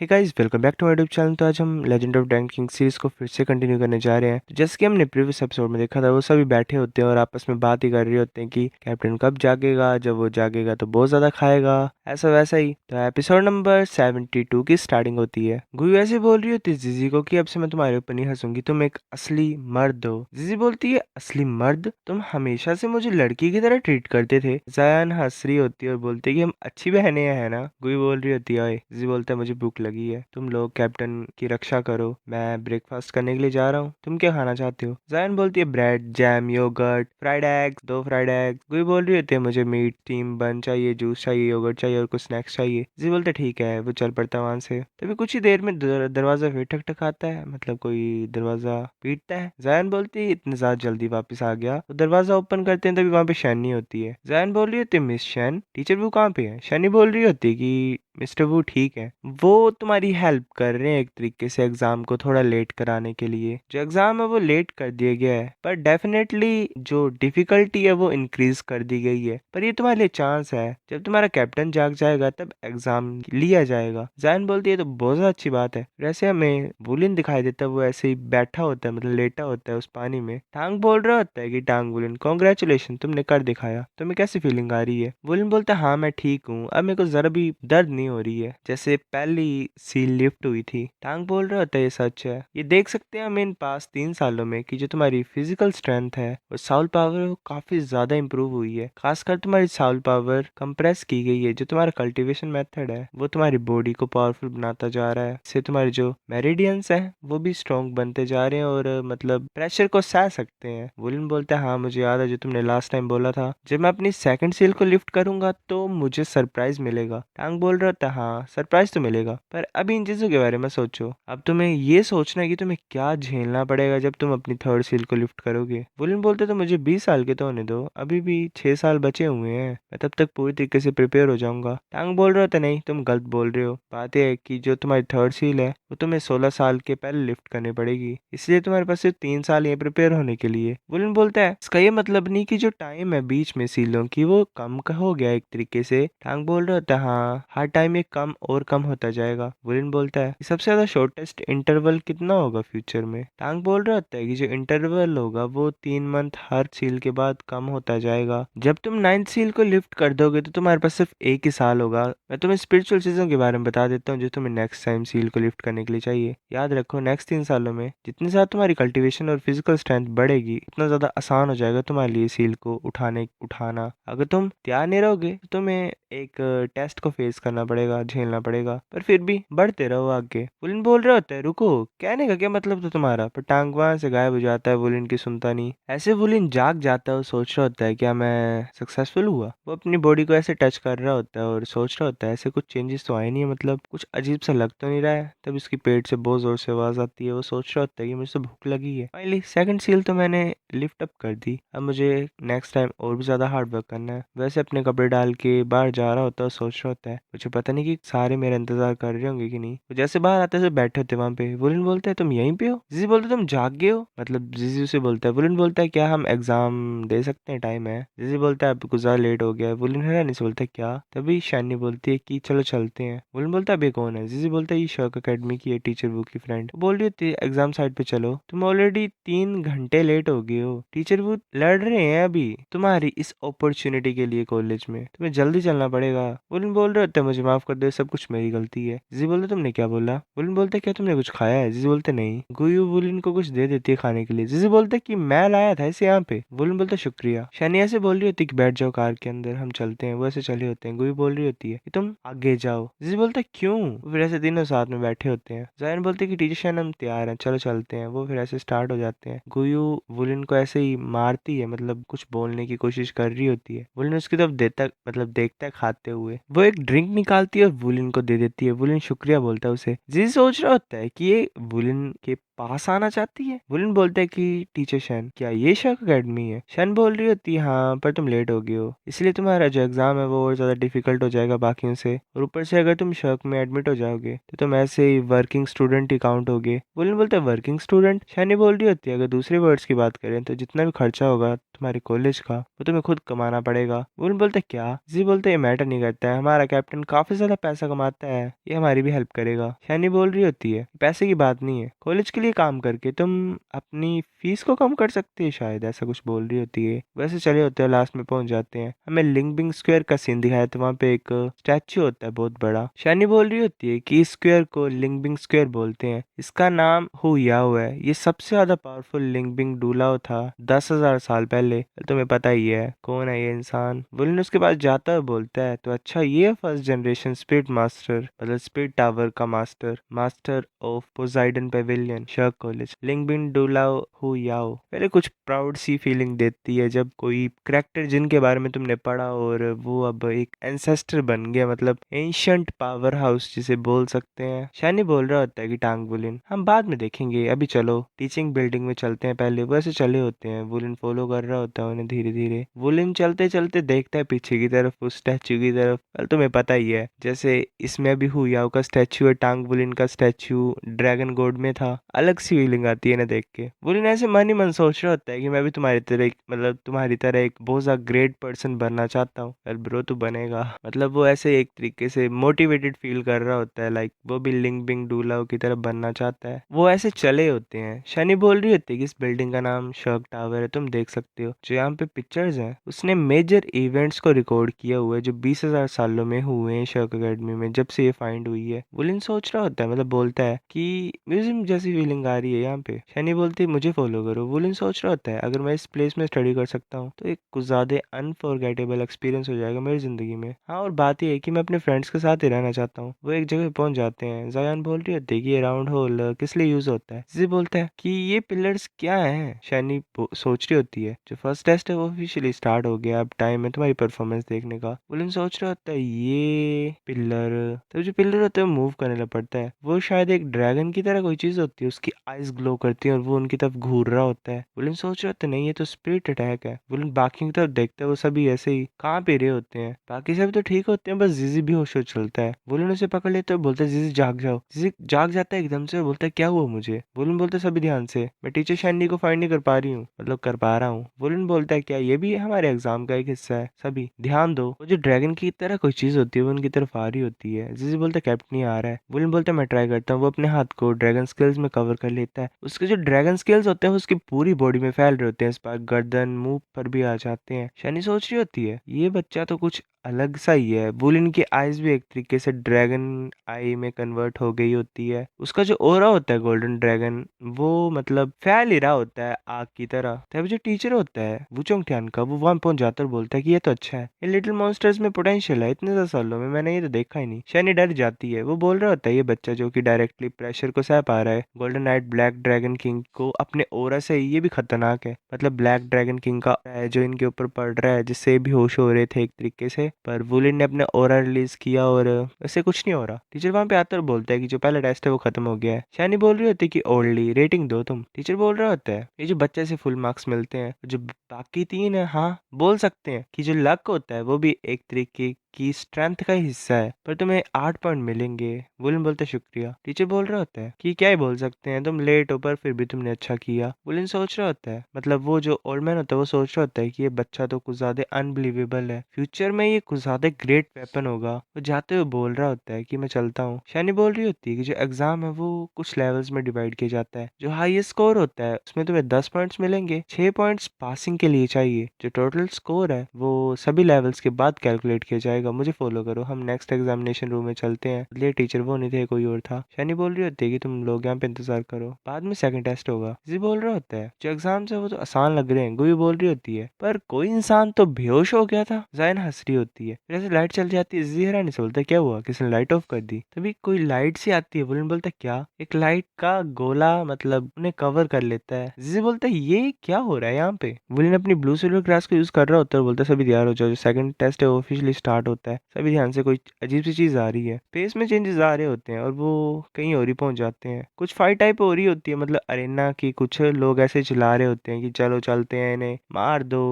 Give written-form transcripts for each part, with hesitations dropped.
Hey guys, welcome back to my YouTube channel. तो आज हम legend of dragon king series को फिर से कंटिन्यू करने जा रहे हैं। तो जैसे कि हमने प्रीवियस एपिसोड में देखा था, वो सभी बैठे होते हैं और आपस में बात ही कर रहे होते हैं कि कैप्टन कब जागेगा, जब वो जागेगा तो बहुत ज्यादा खाएगा, ऐसा वैसा ही। तो एपिसोड नंबर 72 की स्टार्टिंग होती है। गुई ऐसे बोल रही होती है जीजी को कि अब से मैं तुम्हारे ऊपर नहीं हंसूंगी, तुम एक असली मर्द हो। जीजी बोलती है, असली मर्द? तुम हमेशा से मुझे लड़की की तरह ट्रीट करते थे। जायान हंस रही होती है और बोलती है कि हम अच्छी बहनें हैं ना। गुई बोल रही होती है, ओए। जीजी बोलता है, मुझे भूख लगी है, तुम लोग कैप्टन की रक्षा करो, मैं ब्रेकफास्ट करने के लिए जा रहा हूँ, तुम क्या खाना चाहते हो? जायन बोलती है, bread jam yogurt fried eggs, 2 fried eggs. गुई बोल रही होती है, मुझे मीट स्टीम बन चाहिए, जूस चाहिए, योगर्ट चाहिए और कुछ स्नैक्स चाहिए। जी बोलते ठीक है। वो चल पड़ता है वहां से। तभी कुछ ही देर में दरवाजा फिर ठकठकाता है, मतलब कोई दरवाजा पीटता है। जायन बोलती है, इतने ज्यादा जल्दी वापस आ गया। तो दरवाजा ओपन करते हैं, तभी वहां पे शैनी होती है। जायन बोल रही होती है, मिस शैन, टीचर वो कहाँ पे है? शैनी बोल रही होती है कि मिस्टर वू ठीक है, वो तुम्हारी हेल्प कर रहे हैं एक तरीके से एग्जाम को थोड़ा लेट कराने के लिए। जो एग्जाम है वो लेट कर दिया गया है, पर डेफिनेटली जो डिफिकल्टी है वो इंक्रीज कर दी गई है। पर ये तुम्हारे लिए चांस है, जब तुम्हारा कैप्टन जाग जाएगा तब एग्जाम लिया जाएगा। जैन बोलती है, तो बहुत ज्यादा अच्छी बात है। वैसे हमें वुलिन दिखाई देता है, वो ऐसे ही बैठा होता है, मतलब लेटा होता है उस पानी में। टांग बोल रहा होता है कि टांग वुलिन, कॉन्ग्रेचुलेशन, तुमने कर दिखाया, तुम्हें कैसी फीलिंग आ रही है? वुलिन बोलता है, हाँ मैं ठीक हूँ, अब मेरे को जरा भी दर्द नहीं हो रही है, जैसे पहली सील लिफ्ट हुई थी। टांग बोल रहा होता है, ये सच है, ये देख सकते हैं हम इन पास 3 सालों में कि जो तुम्हारी फिजिकल स्ट्रेंथ है और साउल पावर वो काफी ज्यादा इंप्रूव हुई है। खासकर तुम्हारी साउल पावर कंप्रेस की गई है। जो तुम्हारा कल्टीवेशन मेथड है वो तुम्हारी बॉडी को पावरफुल बनाता जा रहा है। इससे तुम्हारे जो मेरिडियंस हैं वो भी स्ट्रॉन्ग बनते जा रहे हैं और मतलब प्रेशर को सह सकते हैं। वुलन बोलता है, हाँ मुझे याद है जो तुमने लास्ट टाइम बोला था, जब मैं अपनी सेकंड सील को लिफ्ट करूंगा तो मुझे सरप्राइज मिलेगा। टांग बोल रहा था, हाँ सरप्राइज तो मिलेगा, पर अभी इन चीजों के बारे में सोचो। अब तुम्हें ये सोचना है कि तुम्हें क्या झेलना पड़ेगा जब तुम अपनी थर्ड सील को लिफ्ट करोगे। वुलन बोलते, तो मुझे 20 साल के तो होने दो, अभी भी 6 साल बचे हुए हैं, मैं तब तक पूरी तरीके से प्रिपेयर हो जाऊंगा। टांग बोल रहा था, नहीं तुम गलत बोल रहे हो, बात यह है कि जो तुम्हारी थर्ड सील है वो तुम्हें 16 साल के पहले लिफ्ट करनी पड़ेगी, इसलिए तुम्हारे पास सिर्फ 3 साल ही प्रिपेयर होने के लिए। वुलन बोलता है, इसका ये मतलब नहीं कि जो टाइम है बीच में सीलों की वो कम का हो गया एक तरीके से। टांग बोल रहा होता है, हाँ हर टाइम ये कम और कम होता जाएगा। वुलन बोलता है, सबसे ज्यादा शॉर्टेस्ट इंटरवल कितना होगा फ्यूचर में? टांग बोल रहा होता है कि जो इंटरवल होगा वो 3 मंथ हर सील के बाद कम होता जाएगा। जब तुम 9th सील को लिफ्ट कर दोगे तो तुम्हारे पास सिर्फ एक ही साल होगा। मैं तुम्हें स्पिरिचुअल चीजों के बारे में बता देता हूँ जो तुम्हें नेक्स्ट टाइम सील को लिफ्ट करने के लिए चाहिए। याद रखो, नेक्स्ट 3 सालों में जितनी ज्यादा तुम्हारी कल्टीवेशन और फिजिकल स्ट्रेंथ बढ़ेगी उतना ज्यादा आसान हो जाएगा तुम्हारे लिए सील को उठाना। अगर तुम तैयार नहीं रहोगे तो तुम्हें एक टेस्ट को फेस करना पड़ेगा, झेलना पड़ेगा, पर फिर भी बढ़ते रहो आगे। वुलिन बोल रहा होता है, रुको, कहने का क्या मतलब था तुम्हारा? पर टांग वहां से गायब हो जाता है, वुलिन की सुनता नहीं। ऐसे वुलिन जाग जाता है और सोच रहा होता है, क्या मैं सक्सेसफुल हुआ? वो अपनी बॉडी को ऐसे टच कर रहा होता है और सोच रहा होता है, ऐसे कुछ चेंजेस तो आए नहीं है, मतलब कुछ अजीब सा लग तो नहीं रहा है। तब उसकी पेट से बहुत जोर से आवाज आती है। वो सोच रहा होता है कि मुझे तो भूख लगी है। फाइनली सेकंड सील तो मैंने लिफ्ट अप कर दी, अब मुझे नेक्स्ट टाइम और भी ज्यादा हार्ड वर्क करना है। वैसे अपने कपड़े डाल के बाहर जा रहा होता है और सोच रहा होता है, मुझे पता नहीं कि सारे मेरा इंतजार कर रहे होंगे कि नहीं। तो जैसे बाहर आते से बैठे होते वहां पे, वुलिन बोलता है, तुम यहीं पे हो? जीजी बोलते, तुम जाग गए हो? मतलब जीजी उसे बोलता है। वुलिन बोलता है, क्या हम एग्जाम दे सकते हैं, टाइम है? जीजी बोलता है, अब कुछ ज्यादा लेट हो गया है। वुलिन हैरानी से बोलता है, क्या? तभी शैनी बोलती है कि चलो चलते हैं। वुलिन बोलता है, अभी कौन है? जीजी बोलता है, ये शर्क अकेडमी की है, टीचर वो की फ्रेंड। बोल रही होती है, एग्जाम साइड पे चलो, तुम ऑलरेडी 3 घंटे लेट हो गए हो, टीचर वो लड़ रहे हैं अभी तुम्हारी इस अपॉर्चुनिटी के लिए कॉलेज में, तुम्हें जल्दी चलना पड़ेगा। वुलिन बोल रहे होते हैं, मुझे माफ कर दो, सब कुछ मेरी गलती है। जीजी बोलते, तुमने क्या बोला? वुलिन बोलते, क्या तुमने कुछ खाया है? जीजी बोलते, नहीं। गुयू वुलिन को कुछ दे देती है खाने के लिए। जीजी बोलते कि मैं लाया था इसे यहाँ पे। वुलिन बोलता, शुक्रिया। शनिया से बोल रही होती कि बैठ जाओ कार के अंदर, हम चलते हैं। वो ऐसे चले होते हैं। गुयू बोल रही होती है कि तुम आगे जाओ। जीजी बोलता, क्यों? वो फिर ऐसे तीनों साथ में बैठे होते हैं। जायन बोलते कि टीचर शायन हम तैयार हैं, चलो चलते हैं। वो फिर ऐसे स्टार्ट हो जाते हैं। गुयू वुलिन को ऐसे ही मारती है, मतलब कुछ बोलने की कोशिश कर रही होती है। वुलिन उसकी तरफ देता, मतलब देखता है खाते हुए। वो एक ड्रिंक निकालती है और वुलिन को दे देती है। वुलिन शुक्रिया बोलता है उसे। जी सोच रहा होता है कि ये वुलिन के पास आना चाहती है। वुलन बोलता है कि टीचर शन, क्या ये शक अकेडमी है? शन बोल रही होती है हाँ, पर तुम लेट हो गए हो, इसलिए तुम्हारा जो एग्जाम है वो और ज्यादा डिफिकल्ट हो जाएगा बाकियों से, और ऊपर से अगर तुम शक में एडमिट हो जाओगे तो तुम ऐसे ही वर्किंग स्टूडेंट ही काउंट होगे। वुलन बोलता है वर्किंग स्टूडेंट? शानी बोल रही होती है अगर दूसरे वर्ड्स की बात करें तो जितना भी खर्चा होगा तुम्हारे कॉलेज का वो तुम्हें खुद कमाना पड़ेगा। वुलन बोलता है क्या? जी बोलते है ये मैटर नहीं करता है, हमारा कैप्टन काफी ज्यादा पैसा कमाता है, ये हमारी भी हेल्प करेगा। शानी बोल रही होती है पैसे की बात नहीं है, कॉलेज के लिए काम करके तुम अपनी फीस को कम कर सकते हैं शायद, ऐसा कुछ बोल रही होती है। वैसे चले होते हैं, लास्ट में पहुंच जाते हैं, हमें लिंगबिंग स्क्वायर का सीन दिखाया तो वहाँ पे एक स्टैच्यू होता है बहुत बड़ा। शानी बोल रही होती है कि इस स्क्वायर को लिंगबिंग स्क्वायर बोलते हैं, इसका नाम हु याओ है, ये सबसे ज्यादा पावरफुल लिंगबिंग डूलाओ था 10,000 साल पहले। तुम्हें पता ही है कौन है ये इंसान। वुलन उसके पास जाता है, बोलता है तो अच्छा ये फर्स्ट जनरेशन स्पिरिट मास्टर, मतलब स्पिरिट टावर का master, master of Poseidon pavilion shark college, लिंगबिंग डूलाओ हु याओ। पहले कुछ प्राउड सी फीलिंग देती है जब कोई करेक्टर जिनके बारे में तुमने पढ़ा और वो अब एक एंसेस्टर बन गया, मतलब एंशंट पावर हाउस जिसे बोल सकते हैं। शानी बोल रहा होता है कि टांग वुलिन हम बाद में देखेंगे, अभी चलो टीचिंग बिल्डिंग में चलते हैं पहले। वैसे चले होते हैं, वुलिन फॉलो कर रहा होता है उन्हें धीरे धीरे। वुलिन चलते चलते देखता है पीछे की तरफ, उस स्टैचू की तरफ। well, तुम्हें पता ही है जैसे इसमें भी हु याओ का स्टैचू है, टांग वुलिन का स्टैचू ड्रैगन गॉड में था। अलग सी फीलिंग आती है ना देख के। वुलिन ऐसे मन ही मन सोच रहा होता है कि मैं भी तुम्हारी तरह मतलब तुम्हारी तरह एक बहुत सा ग्रेट पर्सन बनना चाहता हूँ। वेल ब्रो तू बनेगा, मतलब वो ऐसे एक तरीके से मोटिवेटेड फील कर रहा होता है, लाइक वो भी लिंग बिंग डूलाओ की तरफ बनना चाहता है। वो ऐसे चले होते हैं। शनी बोल रही होती है कि इस बिल्डिंग का नाम शर्क टावर है, तुम देख सकते हो जो यहाँ पे पिक्चर्स हैं उसने मेजर इवेंट्स को रिकॉर्ड किया हुआ है जो 20,000 सालों में हुए हैं शर्क अकेडमी में, जब से ये फाइंड हुई है। वुलिन सोच रहा होता है, मतलब बोलता है कि म्यूजियम जैसी फीलिंग आ रही है यहाँ पे। शनी बोलती है मुझे फॉलो करो। वुलिन सोच रहा होता है अगर मैं इस प्लेस में स्टडी कर सकता हूँ तो एक कुछ ज्यादा अनफॉरगेटेबल एक्सपीरियंस हो जाएगा मेरी जिंदगी में। हाँ और बात यह है कि मैं अपने फ्रेंड्स के साथ ही रहना चाहता हूँ। वो एक जगह पहुंच जाते हैं। जायान बोल रही होती है कि ये राउंड होल किस लिए यूज होता है। जी बोलता है कि ये पिलर्स क्या हैं। शैनी सोच रही होती है जो फर्स्ट टेस्ट है वो ऑफिशियली स्टार्ट हो गया, अब टाइम है तुम्हारी परफॉर्मेंस देखने का। वुलिन सोच रहा होता है ये पिलर, तो जो पिलर होता है वो मूव करने लग पड़ता है। वो शायद एक ड्रैगन की तरह कोई चीज होती है, उसकी आइज ग्लो करती है और वो उनकी तरफ घूर रहा होता है। वुलिन सोच रहा होता है नहीं ये तो स्पिरिट अटैक है। वुलिन बाकी की तरफ देखता है, वो सभी ऐसे ही कहाँ पे रहे होते हैं, बाकी सब तो ठीक होते हैं, बस जीजी बेहोश हो चलता है। वुलिन उसे पकड़ लेते है, बोलता है जीजी जाग जाओ। जीजी जाग जाता है एकदम से और बोलता है क्या हुआ मुझे। वुलिन बोलता है सभी ध्यान से, मैं टीचर शैंडी को फाइंड नहीं कर पा रही हूँ, मतलब कर पा रहा हूँ। वुलिन बोलता है क्या ये भी हमारे एग्जाम का एक हिस्सा है, सभी ध्यान दो। वो जो ड्रैगन की तरह कोई चीज होती है वो उनकी तरफ आ रही होती है। जीजी बोलता है कैप्टन नहीं आ रहा है। वुलिन बोलता है मैं ट्राई करता हूँ। वो अपने हाथ को ड्रैगन स्किल्स में कवर कर लेता है। उसके जो ड्रैगन स्किल्स होते हैं वो उसकी पूरी बॉडी में फैल रहे होते हैं, इस पर गर्दन मुंह पर भी आ जाते हैं। शनी सोच रही होती है ये बच्चा तो कुछ अलग सा ही है। वुलिन की आईज भी एक तरीके से ड्रैगन आई में कन्वर्ट हो गई होती है। उसका जो ओरा होता है गोल्डन ड्रैगन, वो मतलब फैल ही रहा होता है आग की तरह। तब जो टीचर होता है वुचोंग ठियान का, वो वहां पहुंच जाता है और बोलता है कि ये तो अच्छा है, ये लिटिल मॉन्स्टर्स में पोटेंशियल है, इतने ज्यादा सालों में मैंने ये तो देखा ही नहीं। शैनी डर जाती है। वो बोल रहा होता है ये बच्चा जो कि डायरेक्टली प्रेशर को सह पा रहा है, golden night black dragon king को अपने ओरा से, ये भी खतरनाक है, मतलब ब्लैक ड्रैगन किंग का है जो इनके ऊपर पड़ रहा है, जिससे भी होश हो रहे थे एक तरीके से। पर वुलिन ने अपने ओरा रिलीज किया और वैसे कुछ नहीं हो रहा। टीचर वहां पे आता और बोलता है कि जो पहला टेस्ट है वो खत्म हो गया है। शैनी बोल रही होती है कि ओल्डली रेटिंग दो तुम। टीचर बोल रहा होता है ये जो बच्चे से फुल मार्क्स मिलते हैं, जो बाकी तीन है हाँ बोल सकते हैं कि जो लक होता है वो भी एक तरीके की स्ट्रेंथ का ही हिस्सा है, पर तुम्हें 8 पॉइंट मिलेंगे। वुलिन बोलते शुक्रिया। टीचर बोल रहा होता है कि क्या ही बोल सकते हैं, तुम लेट हो पर फिर भी तुमने अच्छा किया। वुलिन सोच रहा होता है, मतलब वो जो ओल्ड मैन होता है वो सोच रहा होता है कि ये बच्चा तो कुछ ज्यादा अनबिलीवेबल है, फ्यूचर में ये कुछ ज्यादा ग्रेट वेपन होगा। वो जाते हुए बोल रहा होता है कि मैं चलता हूँ। शैनी बोल रही होती है कि जो एग्जाम है वो कुछ लेवल्स में डिवाइड किया जाता है। जो हाईएस्ट स्कोर होता है उसमें तुम्हें 10 पॉइंट्स मिलेंगे, 6 पॉइंट्स पासिंग के लिए चाहिए। जो टोटल स्कोर है वो सभी लेवल्स के बाद कैलकुलेट किया जाएगा। मुझे फॉलो करो, हम नेक्स्ट एग्जामिनेशन रूम में चलते हैं। ले टीचर वो नहीं थे, कोई और था। शैनी बोल रही होती है कि तुम लोग यहाँ पे इंतजार करो, बाद में सेकंड टेस्ट होगा। जी बोल रहा होता है जो एग्जाम्स है वो तो आसान लग रहे हैं। गुई बोल रही होती है पर कोई इंसान तो बेहोश हो गया था। जायन हंस रही होती है, फिर ऐसे लाइट चल जाती है। जी हैरानी से बोलता है क्या हुआ, किसने लाइट ऑफ कर दी। तभी कोई लाइट सी आती है। वुलन बोलता है क्या, एक लाइट का गोला मतलब उन्हें कवर कर लेता है। जी बोलता है ये क्या हो रहा है यहाँ पे। वुलन वुलिन अपनी ब्लू सिल्वर ग्रास को यूज कर रहा होता है और बोलता है सभी तैयार हो जाओ, जो सेकंड टेस्ट है वो ऑफिशियली स्टार्ट होता है। सभी ध्यान से, कोई अजीब सी चीज आ रही है। स्पेस में चेंजेस आ रहे होते हैं और वो कहीं और ही पहुंच जाते हैं। कुछ फाइट टाइप हो रही होती है, मतलब अरेना की। कुछ लोग ऐसे चिल्ला रहे होते हैं कि चलो चलते हैं, इन्हें मार दो,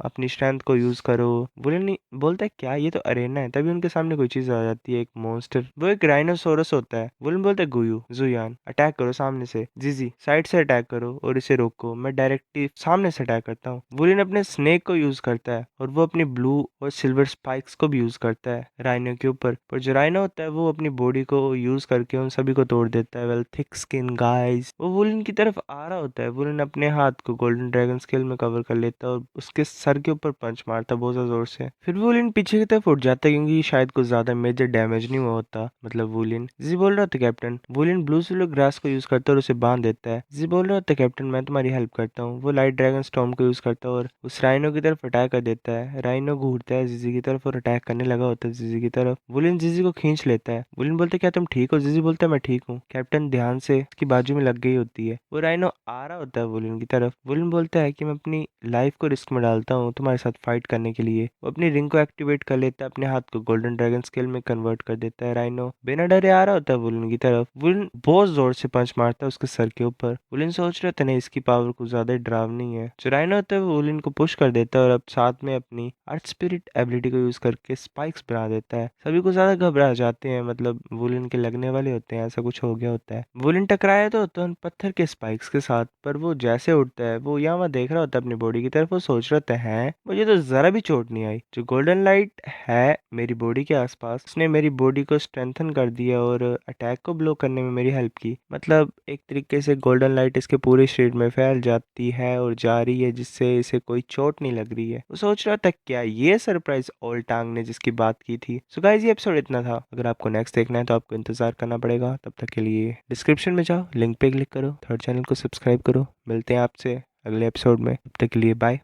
अपनी स्ट्रेंथ को यूज करो। वुलिन बोलता है क्या, ये तो अरेना है। तभी उनके सामने कोई चीज आ जाती है, एक मॉन्स्टर। वो एक राइनोसोरस होता है। वुलिन बोलता है गुयू जुयान अटैक करो सामने से, जीजी साइड से अटैक करो और इसे रोको, मैं डायरेक्टली सामने से अटैक करता हूँ। वुलिन अपने स्नेक को यूज करता है और वो अपनी ब्लू और सिल्वर स्पाइक्स को भी यूज करता है राइनो के ऊपर। पर जो राइनो होता है वो अपनी बॉडी को यूज करके उन सभी को तोड़ देता है। Well thick skin guys. वो वुलिन की तरफ आ रहा होता है। वुलिन अपने हाथ को गोल्डन ड्रैगन स्केल में कवर कर लेता है और उसके सर के ऊपर पंच मारता है बहुत ज्यादा जोर से। फिर वुलिन पीछे की तरफ उठ जाता है क्योंकि शायद कुछ ज्यादा मेजर डैमेज नहीं हुआ होता। मतलब वुलिन जी बोल रहा था कैप्टन। वुलिन ब्लू सिल्वर ग्रास को यूज करता है और उसे बांध देता है। जी बोल रहा था कैप्टन, मैं तुम्हारी हेल्प करता हूँ। वो लाइट ड्रैगन स्टॉर्म को यूज करता है और उस राइनो की तरफ अटैक कर देता है। राइनो घूरता है जीजी की तरफ और अटैक करने लगा होता है जीजी की तरफ। वुलिन जीजी को खींच लेता है। वुलिन बोलते है क्या तुम ठीक हो? जीजी बोलता है मैं ठीक हूँ। कैप्टन ध्यान से उसकी बाजू में लग गई होती है। वो राइनो आ रहा होता है वुलिन की तरफ। वुलिन बोलता है कि मैं अपनी लाइफ को रिस्क में डालता हूँ तुम्हारे साथ फाइट करने के लिए। वो अपनी रिंग को एक्टिवेट कर लेता है, अपने हाथ को गोल्डन ड्रैगन स्केल में कन्वर्ट कर देता है। राइनो बिना डरे आ रहा होता है वुलिन की तरफ। वुलिन बहुत जोर से पंच मारता है उसके सर के ऊपर। वुलिन सोच रहे थे नहीं, इसकी पावर कुछ ज्यादा ही डरावनी है। जो राइनो होता है वो वुलिन को पुश कर देता है और अब साथ में अपनी अर्थ स्पिरिट एबिलिटी को यूज करके स्पाइक्स बना देता है। सभी को ज्यादा घबरा जाते हैं, मतलब वुलिन के लगने वाले होते हैं, ऐसा कुछ हो गया होता है। वुलिन टकराया तो उन पत्थर के स्पाइक्स के साथ, पर वो जैसे उठता है वो यहाँ वहाँ देख रहा होता है अपनी बॉडी की तरफ। वो सोच रहा है मुझे तो जरा भी चोट नहीं आई। जो गोल्डन लाइट है मेरी बॉडी के आसपास, उसने मेरी बॉडी को स्ट्रेंथन कर दिया और अटैक को ब्लॉक करने में मेरी हेल्प की। मतलब एक तरीके से गोल्डन लाइट इसके पूरे शरीर में फैल जाती है और जा रही है, जिससे इसे कोई चोट नहीं लग रही है। वो सोच रहा था क्या ये सरप्राइज ओल्टांग ने जिसकी बात की थी। सो गाइस ये एपिसोड इतना था। अगर आपको नेक्स्ट देखना है तो आपको इंतजार करना पड़ेगा। तब तक के लिए डिस्क्रिप्शन में जाओ, लिंक पे क्लिक करो, थर्ड चैनल को सब्सक्राइब करो। मिलते हैं आपसे अगले एपिसोड में, तब तक के लिए बाय।